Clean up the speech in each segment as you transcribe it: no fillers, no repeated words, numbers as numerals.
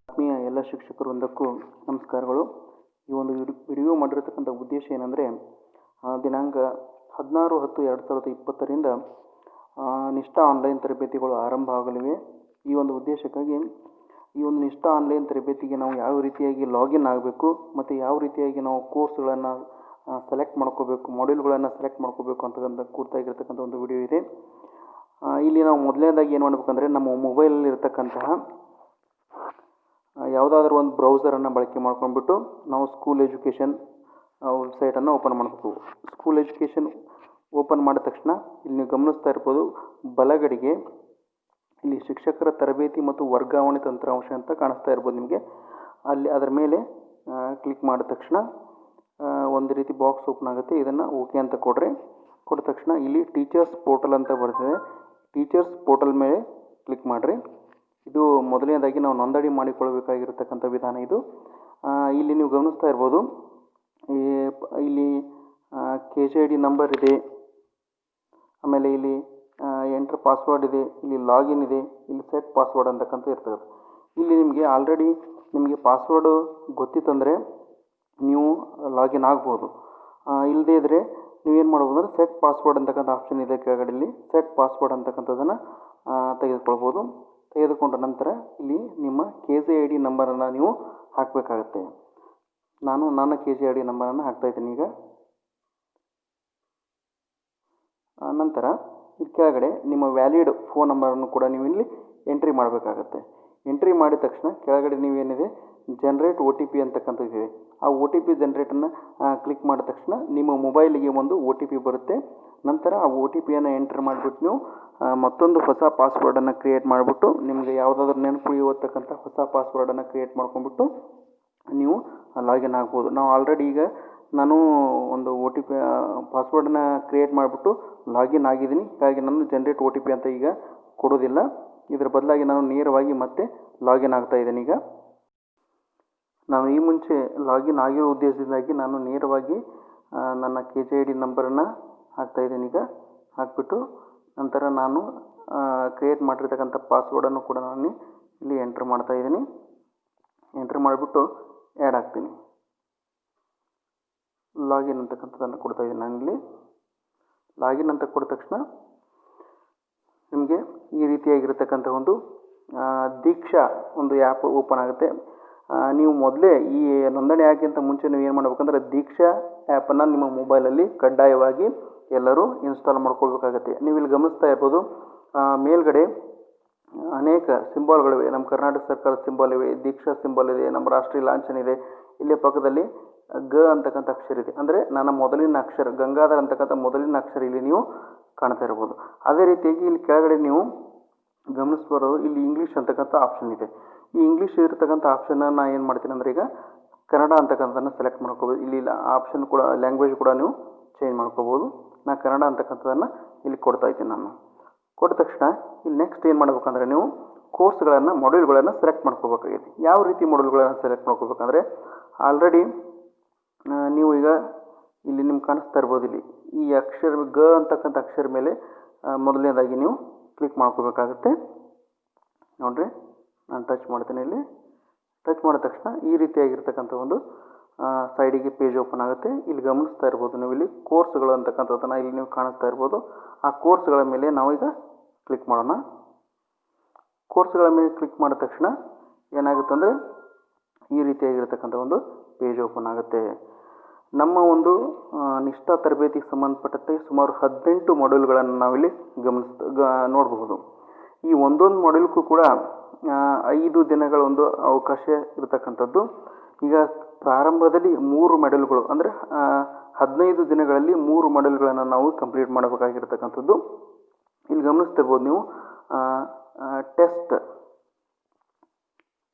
ಆತ್ಮೀಯ ಎಲ್ಲ ಶಿಕ್ಷಕರು ಒಂದಕ್ಕೂ ನಮಸ್ಕಾರಗಳು. ಈ ಒಂದು ವಿಡಿಯೋ ಮಾಡಿರತಕ್ಕಂಥ ಉದ್ದೇಶ ಏನಂದರೆ, ದಿನಾಂಕ 16/10/2020ರಿಂದ ನಿಷ್ಠಾ ಆನ್ಲೈನ್ ತರಬೇತಿಗಳು ಆರಂಭ ಆಗಲಿವೆ. ಈ ಒಂದು ಉದ್ದೇಶಕ್ಕಾಗಿ ಈ ಒಂದು ನಿಷ್ಠಾ ಆನ್ಲೈನ್ ತರಬೇತಿಗೆ ನಾವು ಯಾವ ರೀತಿಯಾಗಿ ಲಾಗಿನ್ ಆಗಬೇಕು ಮತ್ತು ಯಾವ ರೀತಿಯಾಗಿ ನಾವು ಕೋರ್ಸ್ಗಳನ್ನು ಸೆಲೆಕ್ಟ್ ಮಾಡ್ಕೋಬೇಕು, ಮಾಡ್ಯೂಲ್ಗಳನ್ನು ಸೆಲೆಕ್ಟ್ ಮಾಡ್ಕೋಬೇಕು ಅಂತಕ್ಕಂಥ ಕುರಿತಾಗಿರ್ತಕ್ಕಂಥ ಒಂದು ವಿಡಿಯೋ ಇದೆ. ಇಲ್ಲಿ ನಾವು ಮೊದಲನೇದಾಗಿ ಏನು ಮಾಡಬೇಕಂದ್ರೆ, ನಮ್ಮ ಮೊಬೈಲಲ್ಲಿ ಇರತಕ್ಕಂತಹ ಯಾವುದಾದ್ರೂ ಒಂದು ಬ್ರೌಸರನ್ನು ಬಳಕೆ ಮಾಡ್ಕೊಂಡ್ಬಿಟ್ಟು ನಾವು ಸ್ಕೂಲ್ ಎಜುಕೇಷನ್ ವೆಬ್ಸೈಟನ್ನು ಓಪನ್ ಮಾಡಬೇಕು. ಸ್ಕೂಲ್ ಎಜುಕೇಷನ್ ಓಪನ್ ಮಾಡಿದ ತಕ್ಷಣ ಇಲ್ಲಿ ನೀವು ಗಮನಿಸ್ತಾ ಇರ್ಬೋದು, ಬಲಗಡೆಗೆ ಇಲ್ಲಿ ಶಿಕ್ಷಕರ ತರಬೇತಿ ಮತ್ತು ವರ್ಗಾವಣೆ ತಂತ್ರಾಂಶ ಅಂತ ಕಾಣಿಸ್ತಾ ಇರ್ಬೋದು ನಿಮಗೆ. ಅಲ್ಲಿ ಅದರ ಮೇಲೆ ಕ್ಲಿಕ್ ಮಾಡಿದ ತಕ್ಷಣ ಒಂದು ರೀತಿ ಬಾಕ್ಸ್ ಓಪನ್ ಆಗುತ್ತೆ. ಇದನ್ನು ಓಕೆ ಅಂತ ಕೊಟ್ಟ ತಕ್ಷಣ ಇಲ್ಲಿ ಟೀಚರ್ಸ್ ಪೋರ್ಟಲ್ ಅಂತ ಬರ್ತದೆ. ಟೀಚರ್ಸ್ ಪೋರ್ಟಲ್ ಮೇಲೆ ಕ್ಲಿಕ್ ಮಾಡಿರಿ. ಇದು ಮೊದಲನೇದಾಗಿ ನಾವು ನೋಂದಣಿ ಮಾಡಿಕೊಳ್ಳಬೇಕಾಗಿರತಕ್ಕಂಥ ವಿಧಾನ ಇದು. ಇಲ್ಲಿ ನೀವು ಗಮನಿಸ್ತಾ ಇರ್ಬೋದು, ಇಲ್ಲಿ KJID ನಂಬರ್ ಇದೆ, ಆಮೇಲೆ ಇಲ್ಲಿ ಎಂಟರ್ ಪಾಸ್ವರ್ಡ್ ಇದೆ, ಇಲ್ಲಿ ಲಾಗಿನ್ ಇದೆ, ಇಲ್ಲಿ ಸೆಟ್ ಪಾಸ್ವರ್ಡ್ ಅಂತಕ್ಕಂಥ ಇರ್ತದೆ. ಇಲ್ಲಿ ನಿಮಗೆ ಆಲ್ರೆಡಿ ನಿಮಗೆ ಪಾಸ್ವರ್ಡು ಗೊತ್ತಿತ್ತಂದರೆ ನೀವು ಲಾಗಿನ್ ಆಗ್ಬೋದು. ಇಲ್ಲದೇ ಇದ್ದರೆ ನೀವೇನು ಮಾಡ್ಬೋದು ಅಂದರೆ ಸೆಟ್ ಪಾಸ್ವರ್ಡ್ ಅಂತಕ್ಕಂಥ ಆಪ್ಷನ್ ಇದೆ ಕೆಳಗಡೆ. ಇಲ್ಲಿ ಸೆಟ್ ಪಾಸ್ವರ್ಡ್ ಅಂತಕ್ಕಂಥದ್ದನ್ನು ತೆಗೆದುಕೊಳ್ಬೋದು. ತೆಗೆದುಕೊಂಡ ನಂತರ ಇಲ್ಲಿ ನಿಮ್ಮ KJID ನಂಬರನ್ನು ನೀವು ಹಾಕಬೇಕಾಗತ್ತೆ. ನಾನು ನನ್ನ KJID ನಂಬರನ್ನು ಹಾಕ್ತಾಯಿದ್ದೀನಿ ಈಗ. ನಂತರ ಈ ಕೆಳಗಡೆ ನಿಮ್ಮ ವ್ಯಾಲಿಡ್ ಫೋನ್ ನಂಬರನ್ನು ಕೂಡ ನೀವು ಇಲ್ಲಿ ಎಂಟ್ರಿ ಮಾಡಬೇಕಾಗತ್ತೆ. ಎಂಟ್ರಿ ಮಾಡಿದ ತಕ್ಷಣ ಕೆಳಗಡೆ ನೀವೇನಿದೆ ಜನರೇಟ್ OTP ಅಂತಕ್ಕಂಥದ್ದಿದೆ. ಆ OTP ಜನರೇಟನ್ನು ಕ್ಲಿಕ್ ಮಾಡಿದ ತಕ್ಷಣ ನಿಮ್ಮ ಮೊಬೈಲಿಗೆ ಒಂದು OTP ಬರುತ್ತೆ. ನಂತರ ಆ OTPಯನ್ನು ಎಂಟ್ರ್ ಮಾಡಿಬಿಟ್ಟು ನೀವು ಮತ್ತೊಂದು ಹೊಸ ಪಾಸ್ವರ್ಡನ್ನು ಕ್ರಿಯೇಟ್ ಮಾಡಿಬಿಟ್ಟು ನಿಮಗೆ ಯಾವುದಾದ್ರೂ ನೆನಪುಳಿಯತಕ್ಕಂಥ ಹೊಸ ಪಾಸ್ವರ್ಡನ್ನು ಕ್ರಿಯೇಟ್ ಮಾಡ್ಕೊಂಡ್ಬಿಟ್ಟು ನೀವು ಲಾಗಿನ್ ಆಗ್ಬೋದು. ನಾವು ಆಲ್ರೆಡಿ ಈಗ ನಾನು ಒಂದು OTP ಪಾಸ್ವರ್ಡನ್ನು ಕ್ರಿಯೇಟ್ ಮಾಡಿಬಿಟ್ಟು ಲಾಗಿನ್ ಆಗಿದ್ದೀನಿ. ಹೀಗಾಗಿ ನಾನು ಜನರೇಟ್ OTP ಅಂತ ಈಗ ಕೊಡೋದಿಲ್ಲ. ಇದರ ಬದಲಾಗಿ ನಾನು ನೇರವಾಗಿ ಮತ್ತೆ ಲಾಗಿನ್ ಆಗ್ತಾ ಇದ್ದೀನಿ. ಈಗ ನಾನು ಈ ಮುಂಚೆ ಲಾಗಿನ್ ಆಗಿರೋ ಉದ್ದೇಶದಿಂದಾಗಿ ನಾನು ನೇರವಾಗಿ ನನ್ನ KJID ನಂಬರನ್ನು ಹಾಕ್ತಾಯಿದ್ದೀನಿ. ಈಗ ಹಾಕಿಬಿಟ್ಟು ನಂತರ ನಾನು ಕ್ರಿಯೇಟ್ ಮಾಡಿರ್ತಕ್ಕಂಥ ಪಾಸ್ವರ್ಡನ್ನು ಕೂಡ ನಾನು ಇಲ್ಲಿ ಎಂಟ್ರ್ ಮಾಡ್ತಾಯಿದ್ದೀನಿ. ಎಂಟ್ರ್ ಮಾಡಿಬಿಟ್ಟು ಆ್ಯಡ್ ಆಗ್ತೀನಿ. ಲಾಗಿನ್ ಅಂತಕ್ಕಂಥದ್ದನ್ನು ಕೊಡ್ತಾಯಿದ್ದೀನಿ ನಾನಿಲ್ಲಿ. ಲಾಗಿನ್ ಅಂತ ಕೊಟ್ಟ ತಕ್ಷಣ ನಿಮಗೆ ಈ ರೀತಿಯಾಗಿರ್ತಕ್ಕಂಥ ಒಂದು ದೀಕ್ಷಾ ಒಂದು ಆ್ಯಪ್ ಓಪನ್ ಆಗುತ್ತೆ. ನೀವು ಮೊದಲೇ ಈ ನೋಂದಣಿ ಆಗೋಕ್ಕಿಂತ ಮುಂಚೆ ನೀವು ಏನು ಮಾಡಬೇಕಂದ್ರೆ ದೀಕ್ಷಾ ಆ್ಯಪನ್ನು ನಿಮ್ಮ ಮೊಬೈಲಲ್ಲಿ ಕಡ್ಡಾಯವಾಗಿ ಎಲ್ಲರೂ ಇನ್ಸ್ಟಾಲ್ ಮಾಡ್ಕೊಳ್ಬೇಕಾಗತ್ತೆ. ನೀವು ಇಲ್ಲಿ ಗಮನಿಸ್ತಾ ಇರ್ಬೋದು, ಮೇಲ್ಗಡೆ ಅನೇಕ ಸಿಂಬಾಲ್ಗಳಿವೆ. ನಮ್ಮ ಕರ್ನಾಟಕ ಸರ್ಕಾರದ ಸಿಂಬಾಲ್ ಇವೆ, ದೀಕ್ಷಾ ಸಿಂಬಾಲ್ ಇದೆ, ನಮ್ಮ ರಾಷ್ಟ್ರೀಯ ಲಾಂಛನ ಇದೆ. ಇಲ್ಲೇ ಪಕ್ಕದಲ್ಲಿ ಅಂತಕ್ಕಂಥ ಅಕ್ಷರ ಇದೆ, ಅಂದರೆ ನನ್ನ ಮೊದಲಿನ ಅಕ್ಷರ ಗಂಗಾಧರ್ ಅಂತಕ್ಕಂಥ ಮೊದಲಿನ ಅಕ್ಷರ ಇಲ್ಲಿ ನೀವು ಕಾಣ್ತಾ ಇರ್ಬೋದು. ಅದೇ ರೀತಿಯಾಗಿ ಇಲ್ಲಿ ಕೆಳಗಡೆ ನೀವು ಗಮನಿಸ್ಬರೋದು, ಇಲ್ಲಿ ಇಂಗ್ಲೀಷ್ ಅಂತಕ್ಕಂಥ ಆಪ್ಷನ್ ಇದೆ. ಈ ಇಂಗ್ಲೀಷ್ ಇರತಕ್ಕಂಥ ಆಪ್ಷನನ್ನು ನಾನು ಏನು ಮಾಡ್ತೀನಿ ಅಂದರೆ ಈಗ ಕನ್ನಡ ಅಂತಕ್ಕಂಥದ್ದನ್ನು ಸೆಲೆಕ್ಟ್ ಮಾಡ್ಕೋಬೋದು. ಇಲ್ಲಿ ಆಪ್ಷನ್ ಕೂಡ ಲ್ಯಾಂಗ್ವೇಜ್ ಕೂಡ ನೀವು ಚೇಂಜ್ ಮಾಡ್ಕೋಬೋದು. ನಾನು ಕನ್ನಡ ಅಂತಕ್ಕಂಥದ್ದನ್ನು ಇಲ್ಲಿ ಕೊಡ್ತಾ ಇದ್ದೀನಿ. ನಾನು ಕೊಟ್ಟ ತಕ್ಷಣ ಇಲ್ಲಿ ನೆಕ್ಸ್ಟ್ ಏನು ಮಾಡ್ಬೇಕಂದ್ರೆ ನೀವು ಕೋರ್ಸ್ಗಳನ್ನು ಮಾಡ್ಯೂಲ್ಗಳನ್ನು ಸೆಲೆಕ್ಟ್ ಮಾಡ್ಕೋಬೇಕಾಗಿದೆ. ಯಾವ ರೀತಿ ಮಾಡ್ಯೂಲ್ಗಳನ್ನು ಸೆಲೆಕ್ಟ್ ಮಾಡ್ಕೋಬೇಕಂದ್ರೆ, ಆಲ್ರೆಡಿ ನೀವು ಈಗ ಇಲ್ಲಿ ನಿಮ್ಗೆ ಕಾಣಿಸ್ತಾ ಇರ್ಬೋದು, ಇಲ್ಲಿ ಈ ಅಕ್ಷರ ಅಂತಕ್ಕಂಥ ಅಕ್ಷರ ಮೇಲೆ ಮೊದಲನೇದಾಗಿ ನೀವು ಕ್ಲಿಕ್ ಮಾಡ್ಕೋಬೇಕಾಗುತ್ತೆ. ನೋಡಿರಿ, ನಾನು ಟಚ್ ಮಾಡ್ತೀನಿ. ಇಲ್ಲಿ ಟಚ್ ಮಾಡಿದ ತಕ್ಷಣ ಈ ರೀತಿಯಾಗಿರ್ತಕ್ಕಂಥ ಒಂದು ಸೈಡಿಗೆ ಪೇಜ್ ಓಪನ್ ಆಗುತ್ತೆ. ಇಲ್ಲಿ ಗಮನಿಸ್ತಾ ಇರ್ಬೋದು ನೀವು, ಇಲ್ಲಿ ಕೋರ್ಸ್ಗಳು ಅಂತಕ್ಕಂಥದ್ದನ್ನು ಇಲ್ಲಿ ನೀವು ಕಾಣಿಸ್ತಾ ಇರ್ಬೋದು. ಆ ಕೋರ್ಸ್ಗಳ ಮೇಲೆ ನಾವೀಗ ಕ್ಲಿಕ್ ಮಾಡೋಣ. ಕೋರ್ಸ್ಗಳ ಮೇಲೆ ಕ್ಲಿಕ್ ಮಾಡಿದ ತಕ್ಷಣ ಏನಾಗುತ್ತೆ ಅಂದರೆ ಈ ರೀತಿಯಾಗಿರ್ತಕ್ಕಂಥ ಒಂದು ಪೇಜ್ ಓಪನ್ ಆಗುತ್ತೆ. ನಮ್ಮ ಒಂದು ನಿಷ್ಠಾ ತರಬೇತಿಗೆ ಸಂಬಂಧಪಟ್ಟಂತೆ ಸುಮಾರು 18 ಮಾಡ್ಯೂಲ್ಗಳನ್ನು ನಾವಿಲ್ಲಿ ನೋಡಬಹುದು. ಈ ಒಂದೊಂದು ಮಾಡ್ಯೂಲ್ಗೂ ಕೂಡ 5 ದಿನಗಳ ಒಂದು ಅವಕಾಶ ಇರತಕ್ಕಂಥದ್ದು. ಈಗ ಪ್ರಾರಂಭದಲ್ಲಿ 3 ಮಾಡ್ಯೂಲ್ಗಳು ಅಂದರೆ 15 ದಿನಗಳಲ್ಲಿ 3 ಮಾಡ್ಯೂಲ್ಗಳನ್ನು ನಾವು ಕಂಪ್ಲೀಟ್ ಮಾಡಬೇಕಾಗಿರ್ತಕ್ಕಂಥದ್ದು. ಇಲ್ಲಿ ಗಮನಿಸ್ತಿರ್ಬೋದು ನೀವು, ಟೆಸ್ಟ್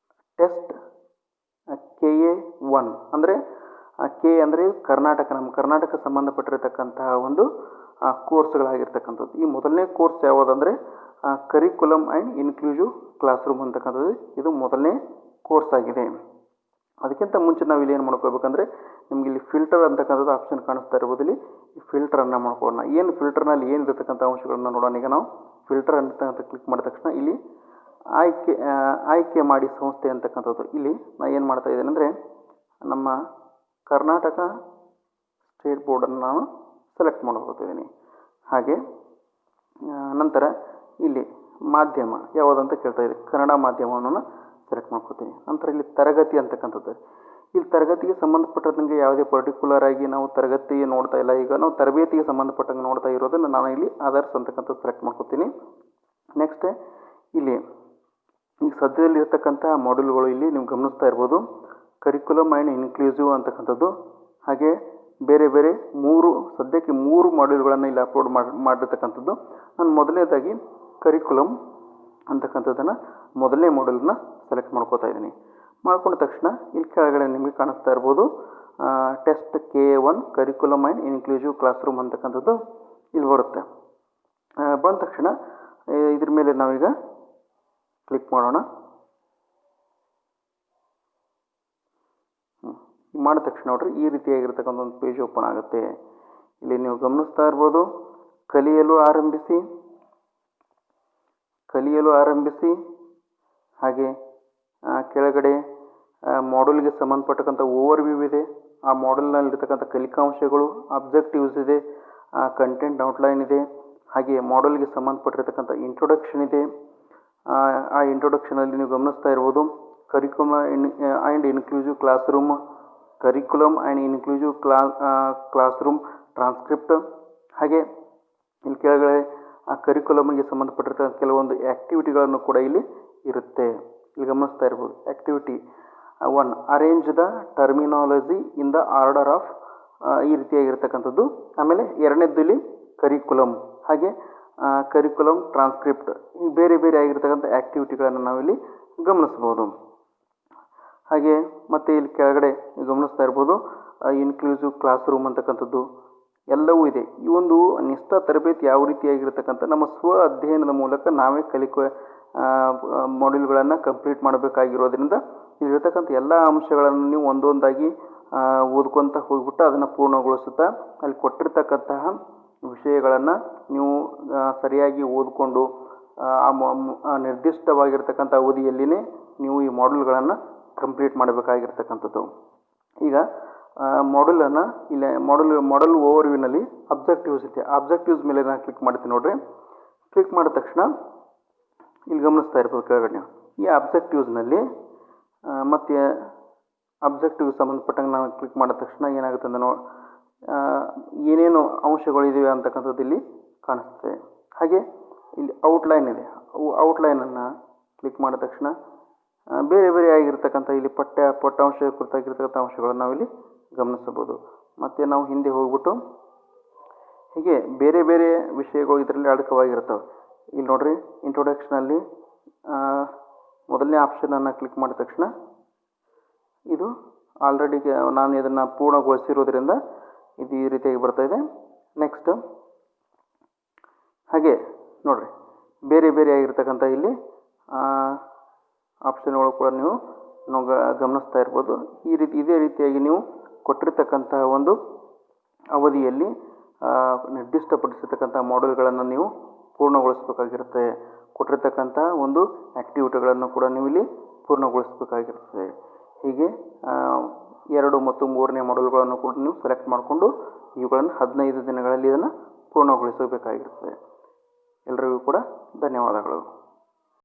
KA1 ಅಂದರೆ ಕೆ ಅಂದರೆ ಕರ್ನಾಟಕ, ನಮ್ಮ ಕರ್ನಾಟಕ ಸಂಬಂಧಪಟ್ಟಿರತಕ್ಕಂತಹ ಒಂದು ಕೋರ್ಸ್ಗಳಾಗಿರ್ತಕ್ಕಂಥದ್ದು. ಈ ಮೊದಲನೇ ಕೋರ್ಸ್ ಯಾವುದಂದರೆ curriculum and inclusive classroom ಅಂತಕ್ಕಂಥದ್ದು. ಇದು ಮೊದಲನೇ ಕೋರ್ಸ್ ಆಗಿದೆ. ಅದಕ್ಕಿಂತ ಮುಂಚೆ ನಾವು ಇಲ್ಲಿ ಏನು ಮಾಡ್ಕೋಬೇಕಂದ್ರೆ, ನಿಮ್ಗೆ ಇಲ್ಲಿ ಫಿಲ್ಟರ್ ಅಂತಕ್ಕಂಥದ್ದು ಆಪ್ಷನ್ ಕಾಣಿಸ್ತಾ ಇರ್ಬೋದು. ಇಲ್ಲಿ ಈ ಫಿಲ್ಟರನ್ನು ಮಾಡ್ಕೊಳ್ಳೋಣ. ಏನು ಫಿಲ್ಟರ್ನಲ್ಲಿ ಏನಿರತಕ್ಕಂಥ ಅಂಶಗಳನ್ನು ನೋಡೋಣ. ಈಗ ನಾವು ಫಿಲ್ಟರ್ ಅಂತ ಕ್ಲಿಕ್ ಮಾಡಿದ ತಕ್ಷಣ ಇಲ್ಲಿ ಆಯ್ಕೆ ಮಾಡಿ ಸಂಸ್ಥೆ ಅಂತಕ್ಕಂಥದ್ದು. ಇಲ್ಲಿ ನಾನು ಏನು ಮಾಡ್ತಾ ಇದ್ದೇನೆ ಅಂದರೆ ನಮ್ಮ ಕರ್ನಾಟಕ ಸ್ಟೇಟ್ ಬೋರ್ಡನ್ನು ನಾನು ಸೆಲೆಕ್ಟ್ ಮಾಡ್ಕೊತಿದ್ದೀನಿ. ಹಾಗೆ ನಂತರ ಇಲ್ಲಿ ಮಾಧ್ಯಮ ಯಾವುದಂತ ಕೇಳ್ತಾ ಇದೆ, ಕನ್ನಡ ಮಾಧ್ಯಮವನ್ನು ಸೆಲೆಕ್ಟ್ ಮಾಡ್ಕೊತೀನಿ. ನಂತರ ಇಲ್ಲಿ ತರಗತಿ ಅಂತಕ್ಕಂಥದ್ದು. ಇಲ್ಲಿ ತರಗತಿಗೆ ಸಂಬಂಧಪಟ್ಟಂಗೆ ಯಾವುದೇ ಪರ್ಟಿಕ್ಯುಲರ್ ಆಗಿ ನಾವು ತರಗತಿ ನೋಡ್ತಾ ಇಲ್ಲ. ಈಗ ನಾವು ತರಬೇತಿಗೆ ಸಂಬಂಧಪಟ್ಟಂಗೆ ನೋಡ್ತಾ ಇರೋದನ್ನು ನಾನು ಇಲ್ಲಿ ಆಧಾರ್ಸ್ ಅಂತಕ್ಕಂಥ ಸೆಲೆಕ್ಟ್ ಮಾಡ್ಕೊತೀನಿ. ನೆಕ್ಸ್ಟ್ ಇಲ್ಲಿ ಈಗ ಸದ್ಯದಲ್ಲಿ ಇರತಕ್ಕಂಥ ಮಾಡ್ಯೂಲ್ಗಳು ಇಲ್ಲಿ ನೀವು ಗಮನಿಸ್ತಾ ಇರ್ಬೋದು. ಕರಿಕ್ಯುಲಮ್ ಆ್ಯಂಡ್ ಇನ್ಕ್ಲೂಸಿವ್ ಅಂತಕ್ಕಂಥದ್ದು. ಹಾಗೆ ಬೇರೆ ಬೇರೆ ಸದ್ಯಕ್ಕೆ ಮೂರು ಮಾಡ್ಯೂಲ್ಗಳನ್ನು ಇಲ್ಲಿ ಅಪ್ಲೋಡ್ ಮಾಡಿರ್ತಕ್ಕಂಥದ್ದು. ನಾನು ಮೊದಲನೇದಾಗಿ ಕರಿಕ್ಯುಲಮ್ ಅಂತಕ್ಕಂಥದ್ದನ್ನು ಮೊದಲನೇ ಮಾಡ್ಯೂಲನ್ನ ಸೆಲೆಕ್ಟ್ ಮಾಡ್ಕೋತಾ ಇದ್ದೀನಿ. ಮಾಡ್ಕೊಂಡ ತಕ್ಷಣ ಇಲ್ಲಿ ಕೆಳಗಡೆ ನಿಮಗೆ ಕಾಣಿಸ್ತಾ ಇರ್ಬೋದು test K1 curriculum and inclusive classroom ಅಂತಕ್ಕಂಥದ್ದು ಇಲ್ಲಿ ಬರುತ್ತೆ. ಬಂದ ತಕ್ಷಣ ಇದ್ರ ಮೇಲೆ ನಾವೀಗ ಕ್ಲಿಕ್ ಮಾಡೋಣ. ಮಾಡಿದ ತಕ್ಷಣ ನೋಡ್ರಿ ಈ ರೀತಿಯಾಗಿರ್ತಕ್ಕಂಥ ಒಂದು ಪೇಜ್ ಓಪನ್ ಆಗುತ್ತೆ. ಇಲ್ಲಿ ನೀವು ಗಮನಿಸ್ತಾ ಇರ್ಬೋದು ಕಲಿಯಲು ಆರಂಭಿಸಿ ಹಾಗೆ ಕೆಳಗಡೆ ಮಾಡ್ಯೂಲ್ಗೆ ಸಂಬಂಧಪಟ್ಟಕ್ಕಂಥ ಓವರ್ವ್ಯೂ ಇದೆ. ಆ ಮಾಡ್ಯೂಲ್ನಲ್ಲಿರ್ತಕ್ಕಂಥ ಕಲಿಕಾಂಶಗಳು, ಅಬ್ಜೆಕ್ಟಿವ್ಸ್ ಇದೆ, ಕಂಟೆಂಟ್ ಔಟ್ಲೈನ್ ಇದೆ. ಹಾಗೆ ಮಾಡ್ಯೂಲ್ಗೆ ಸಂಬಂಧಪಟ್ಟಿರ್ತಕ್ಕಂಥ ಇಂಟ್ರೊಡಕ್ಷನ್ ಇದೆ. ಆ ಇಂಟ್ರೊಡಕ್ಷನಲ್ಲಿ ನೀವು ಗಮನಿಸ್ತಾ ಇರ್ಬೋದು curriculum and inclusive class room, curriculum and inclusive class room transcript. ಹಾಗೆ ಇಲ್ಲಿ ಕೆಳಗಡೆ ಆ ಕರಿಕ್ಯುಲಮ್ಗೆ ಸಂಬಂಧಪಟ್ಟಿರ್ತಕ್ಕಂಥ ಕೆಲವೊಂದು ಆ್ಯಕ್ಟಿವಿಟಿಗಳನ್ನು ಕೂಡ ಇಲ್ಲಿ ಇರುತ್ತೆ. ಇಲ್ಲಿ ಗಮನಿಸ್ತಾ ಇರ್ಬೋದು activity 1 arrange the terminology in the order of ಈ ರೀತಿಯಾಗಿರ್ತಕ್ಕಂಥದ್ದು. ಆಮೇಲೆ ಎರಡನೇದ್ದು ಇಲ್ಲಿ ಕರಿಕ್ಯುಲಮ್, ಹಾಗೆ ಕರಿಕ್ಯುಲಮ್ ಟ್ರಾನ್ಸ್ಕ್ರಿಪ್ಟ್. ಈ ಬೇರೆ ಬೇರೆ ಆಗಿರ್ತಕ್ಕಂಥ ಆ್ಯಕ್ಟಿವಿಟಿಗಳನ್ನು ನಾವಿಲ್ಲಿ ಗಮನಿಸ್ಬೋದು. ಹಾಗೆ ಮತ್ತು ಇಲ್ಲಿ ಕೆಳಗಡೆ ಗಮನಿಸ್ತಾ ಇರ್ಬೋದು ಇನ್ಕ್ಲೂಸಿವ್ ಕ್ಲಾಸ್ ರೂಮ್ ಅಂತಕ್ಕಂಥದ್ದು ಎಲ್ಲವೂ ಇದೆ. ಈ ಒಂದು ನಿಷ್ಠಾ ತರಬೇತಿ ಯಾವ ರೀತಿಯಾಗಿರ್ತಕ್ಕಂಥ ನಮ್ಮ ಸ್ವ ಅಧ್ಯಯನದ ಮೂಲಕ ನಾವೇ ಮಾಡ್ಯೂಲ್ಗಳನ್ನು ಕಂಪ್ಲೀಟ್ ಮಾಡಬೇಕಾಗಿರೋದ್ರಿಂದ ಇಲ್ಲಿರ್ತಕ್ಕಂಥ ಎಲ್ಲ ಅಂಶಗಳನ್ನು ನೀವು ಒಂದೊಂದಾಗಿ ಓದ್ಕೊತ ಹೋಗ್ಬಿಟ್ಟು ಅದನ್ನು ಪೂರ್ಣಗೊಳಿಸುತ್ತಾ ಅಲ್ಲಿ ಕೊಟ್ಟಿರ್ತಕ್ಕಂತಹ ವಿಷಯಗಳನ್ನು ನೀವು ಸರಿಯಾಗಿ ಓದಿಕೊಂಡು ನಿರ್ದಿಷ್ಟವಾಗಿರ್ತಕ್ಕಂಥ ಅವಧಿಯಲ್ಲಿನೇ ನೀವು ಈ ಮಾಡ್ಯೂಲ್ಗಳನ್ನು ಕಂಪ್ಲೀಟ್ ಮಾಡಬೇಕಾಗಿರ್ತಕ್ಕಂಥದ್ದು. ಈಗ ಮಾಡ್ಯೂಲನ್ನು ಇಲ್ಲಿ ಮಾಡಲ್ ಓವರ್ವ್ಯೂನಲ್ಲಿ ಅಬ್ಜೆಕ್ಟಿವ್ಸ್ ಇದೆ. ಅಬ್ಜೆಕ್ಟಿವ್ಸ್ ಮೇಲೆ ನಾನು ಕ್ಲಿಕ್ ಮಾಡ್ತೀನಿ ನೋಡ್ರಿ. ಕ್ಲಿಕ್ ಮಾಡಿದ ತಕ್ಷಣ ಇಲ್ಲಿ ಗಮನಿಸ್ತಾ ಇರ್ಬೋದು ಕೆಳಗಡೆ ಈ ಅಬ್ಜೆಕ್ಟಿವ್ಸ್ನಲ್ಲಿ ಮತ್ತು ಅಬ್ಜೆಕ್ಟಿವ್ ಸಂಬಂಧಪಟ್ಟಂಗೆ ನಾನು ಕ್ಲಿಕ್ ಮಾಡಿದ ತಕ್ಷಣ ಏನಾಗುತ್ತೆ ಅಂದರೆ ಏನೇನು ಅಂಶಗಳಿವೆ ಅಂತಕ್ಕಂಥದ್ದು ಇಲ್ಲಿ ಕಾಣಿಸ್ತದೆ. ಹಾಗೆ ಇಲ್ಲಿ ಔಟ್ಲೈನ್ ಇದೆ. ಔಟ್ಲೈನನ್ನು ಕ್ಲಿಕ್ ಮಾಡಿದ ತಕ್ಷಣ ಬೇರೆ ಬೇರೆ ಆಗಿರ್ತಕ್ಕಂಥ ಇಲ್ಲಿ ಪಠ್ಯಾಂಶ ಕುರಿತಾಗಿರ್ತಕ್ಕಂಥ ಅಂಶಗಳನ್ನು ನಾವಿಲ್ಲಿ ಗಮನಿಸಬಹುದು. ಮತ್ತು ನಾವು ಹಿಂದೆ ಹೋಗ್ಬಿಟ್ಟು ಹೀಗೆ ಬೇರೆ ಬೇರೆ ವಿಷಯಗಳು ಇದರಲ್ಲಿ ಅಡಕವಾಗಿರ್ತವೆ. ಇಲ್ಲಿ ನೋಡ್ರಿ ಇಂಟ್ರೊಡಕ್ಷನಲ್ಲಿ ಮೊದಲನೇ ಆಪ್ಷನನ್ನು ಕ್ಲಿಕ್ ಮಾಡಿದ ತಕ್ಷಣ ಇದು ಆಲ್ರೆಡಿ ನಾನು ಇದನ್ನು ಪೂರ್ಣಗೊಳಿಸಿರೋದ್ರಿಂದ ಇದು ಈ ರೀತಿಯಾಗಿ ಬರ್ತಾಯಿದೆ. ನೆಕ್ಸ್ಟ್ ಹಾಗೆ ನೋಡ್ರಿ ಬೇರೆ ಬೇರೆ ಆಗಿರ್ತಕ್ಕಂಥ ಇಲ್ಲಿ ಆಪ್ಷನ್ಗಳು ಕೂಡ ನೀವು ಗಮನಿಸ್ತಾ ಇರ್ಬೋದು. ಇದೇ ರೀತಿಯಾಗಿ ನೀವು ಕೊಟ್ಟಿರ್ತಕ್ಕಂತಹ ಒಂದು ಅವಧಿಯಲ್ಲಿ ನಿರ್ದಿಷ್ಟಪಡಿಸಿರ್ತಕ್ಕಂಥ ಮಾಡ್ಯೂಲ್ಗಳನ್ನು ನೀವು ಪೂರ್ಣಗೊಳಿಸಬೇಕಾಗಿರುತ್ತೆ. ಕೊಟ್ಟಿರ್ತಕ್ಕಂಥ ಒಂದು ಆ್ಯಕ್ಟಿವಿಟಿಗಳನ್ನು ಕೂಡ ನೀವು ಇಲ್ಲಿ ಪೂರ್ಣಗೊಳಿಸಬೇಕಾಗಿರ್ತದೆ. ಹೀಗೆ 2 ಮತ್ತು 3ನೇ ಮಾಡ್ಯೂಲ್ಗಳನ್ನು ಕೂಡ ನೀವು ಸೆಲೆಕ್ಟ್ ಮಾಡಿಕೊಂಡು ಇವುಗಳನ್ನು 15 ದಿನಗಳಲ್ಲಿ ಇದನ್ನು ಪೂರ್ಣಗೊಳಿಸಬೇಕಾಗಿರ್ತದೆ. ಎಲ್ಲರಿಗೂ ಕೂಡ ಧನ್ಯವಾದಗಳು.